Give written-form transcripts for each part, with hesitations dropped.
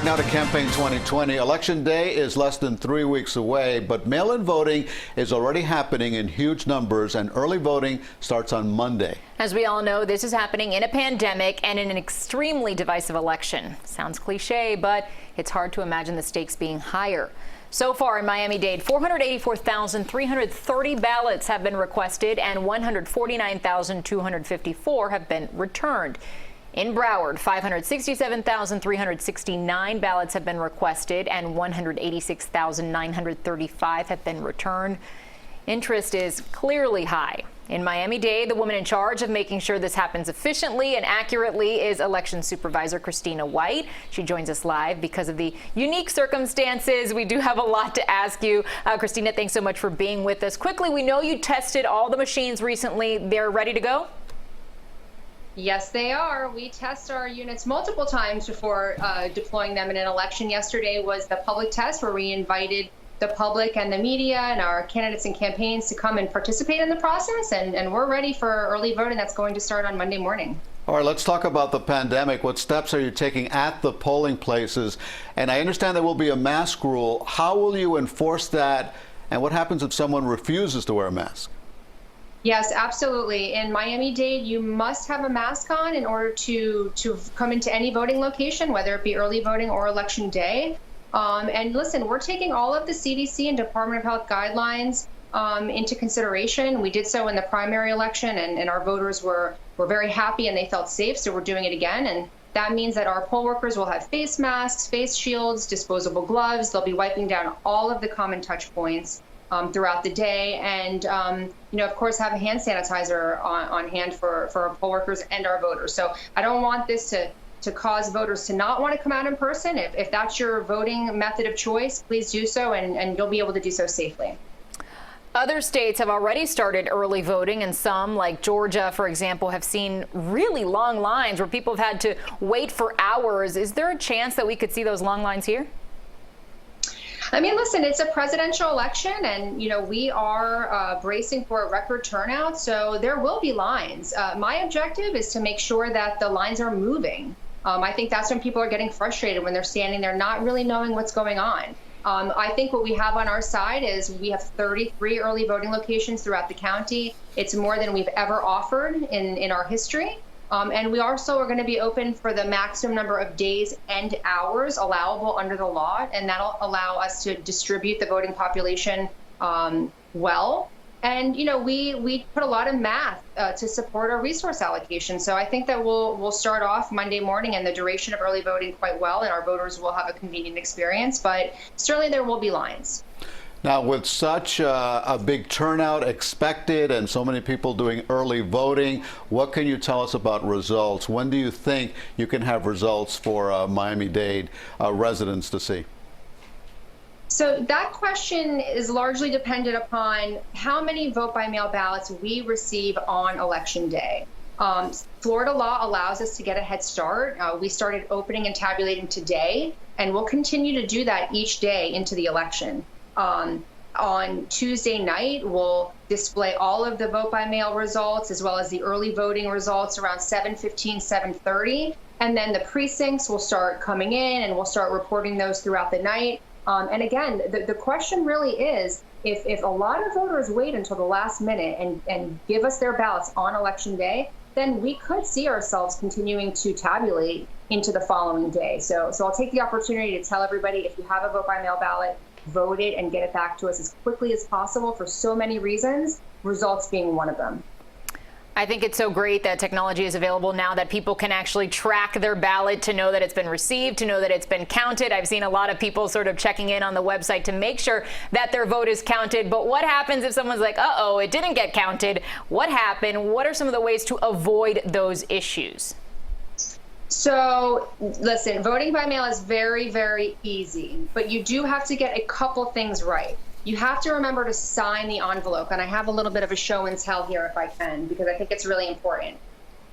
now to Campaign 2020. Election Day is less than 3 weeks away, but mail-in voting is already happening in huge numbers, and early voting starts on Monday. As we all know, this is happening in a pandemic and in an extremely divisive election. Sounds cliche, but it's hard to imagine the stakes being higher. So far in Miami-Dade, 484,330 ballots have been requested and 149,254 have been returned. In Broward, 567,369 ballots have been requested and 186,935 have been returned. Interest is clearly high. In Miami-Dade, the woman in charge of making sure this happens efficiently and accurately is Election Supervisor Christina White. She joins us live because of the unique circumstances. We do have a lot to ask you. Christina, thanks so much for being with us. Quickly, we know you tested all the machines recently. They're ready to go? Yes, they are. We test our units multiple times before deploying them in an election. Yesterday was the public test where we invited the public and the media and our candidates and campaigns to come and participate in the process, and we're ready for early voting that's going to start on Monday morning. All right, let's talk about the pandemic. What steps are you taking at the polling places? And I understand there will be a mask rule. How will you enforce that? And what happens if someone refuses to wear a mask? Yes, absolutely. In Miami-Dade, you must have a mask on in order to come into any voting location, whether it be early voting or election day. And listen, we're taking all of the CDC and Department of Health guidelines into consideration. We did so in the primary election, and our voters were very happy and they felt safe, so we're doing it again. And that means that our poll workers will have face masks, face shields, disposable gloves. They'll be wiping down all of the common touch points throughout the day, and of course, have a hand sanitizer on hand for our poll workers and our voters. So I don't want this to cause voters to not want to come out in person. If that's your voting method of choice, please do so, and you'll be able to do so safely. Other states have already started early voting, and some, like Georgia, for example, have seen really long lines where people have had to wait for hours. Is there a chance that we could see those long lines here? I mean, listen, it's a presidential election, and, we are bracing for a record turnout, so there will be lines. My objective is to make sure that the lines are moving. I think that's when people are getting frustrated, when they're standing there not really knowing what's going on. I think what we have on our side is we have 33 early voting locations throughout the county. It's more than we've ever offered in our history. And we also are going to be open for the maximum number of days and hours allowable under the law, and that'll allow us to distribute the voting population well. And we put a lot of math to support our resource allocation. So I think that we'll start off Monday morning and the duration of early voting quite well, and our voters will have a convenient experience. But certainly there will be lines. Now, with such a big turnout expected and so many people doing early voting, what can you tell us about results? When do you think you can have results for Miami-Dade residents to see? So that question is largely dependent upon how many vote-by-mail ballots we receive on Election Day. Florida law allows us to get a head start. We started opening and tabulating today, and we'll continue to do that each day into the election. On Tuesday night, we'll display all of the vote-by-mail results as well as the early voting results around 7:15, 7:30. And then the precincts will start coming in, and we'll start reporting those throughout the night. And again, the question really is, if a lot of voters wait until the last minute and give us their ballots on Election Day, then we could see ourselves continuing to tabulate into the following day. So I'll take the opportunity to tell everybody, if you have a vote-by-mail ballot, vote it and get it back to us as quickly as possible for so many reasons, results being one of them. I think it's so great that technology is available now that people can actually track their ballot to know that it's been received, to know that it's been counted. I've seen a lot of people sort of checking in on the website to make sure that their vote is counted. But what happens if someone's like, uh-oh, it didn't get counted? What happened? What are some of the ways to avoid those issues? So listen, voting by mail is very, very easy, but you do have to get a couple things right. You have to remember to sign the envelope, and I have a little bit of a show and tell here if I can, because I think it's really important.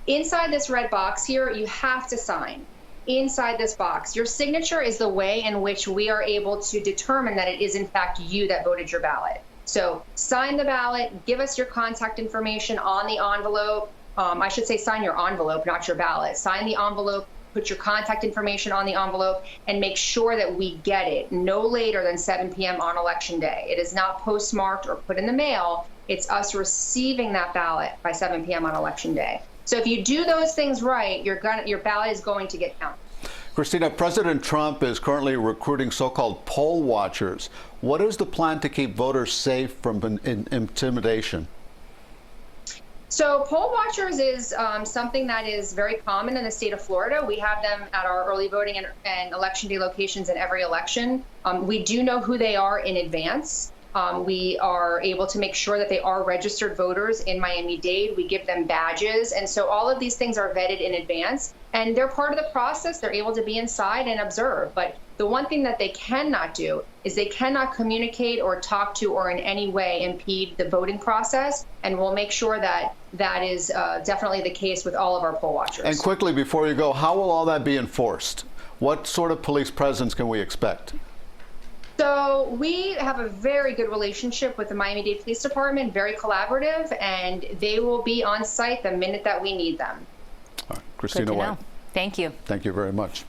Inside this red box here, you have to sign. Inside this box, your signature is the way in which we are able to determine that it is in fact you that voted your ballot. So sign the ballot, give us your contact information on the envelope. I should say sign your envelope, not your ballot. Sign the envelope put your contact information on the envelope, and make sure that we get it no later than 7 p.m. on Election Day. It is not postmarked or put in the mail. It's us receiving that ballot by 7 p.m. on Election Day. So if you do those things right, your ballot is going to get counted. Christina, President Trump is currently recruiting so-called poll watchers. What is the plan to keep voters safe from intimidation? So poll watchers is something that is very common in the state of Florida. We have them at our early voting and Election Day locations in every election. We do know who they are in advance. We are able to make sure that they are registered voters in Miami-Dade. We give them badges. And so all of these things are vetted in advance. And they're part of the process. They're able to be inside and observe. But the one thing that they cannot do is they cannot communicate or talk to or in any way impede the voting process. And we'll make sure that that is definitely the case with all of our poll watchers. And quickly, before you go, how will all that be enforced? What sort of police presence can we expect? So we have a very good relationship with the Miami-Dade Police Department, very collaborative, and they will be on site the minute that we need them. Christina Good to White. know. Thank you. Thank you very much.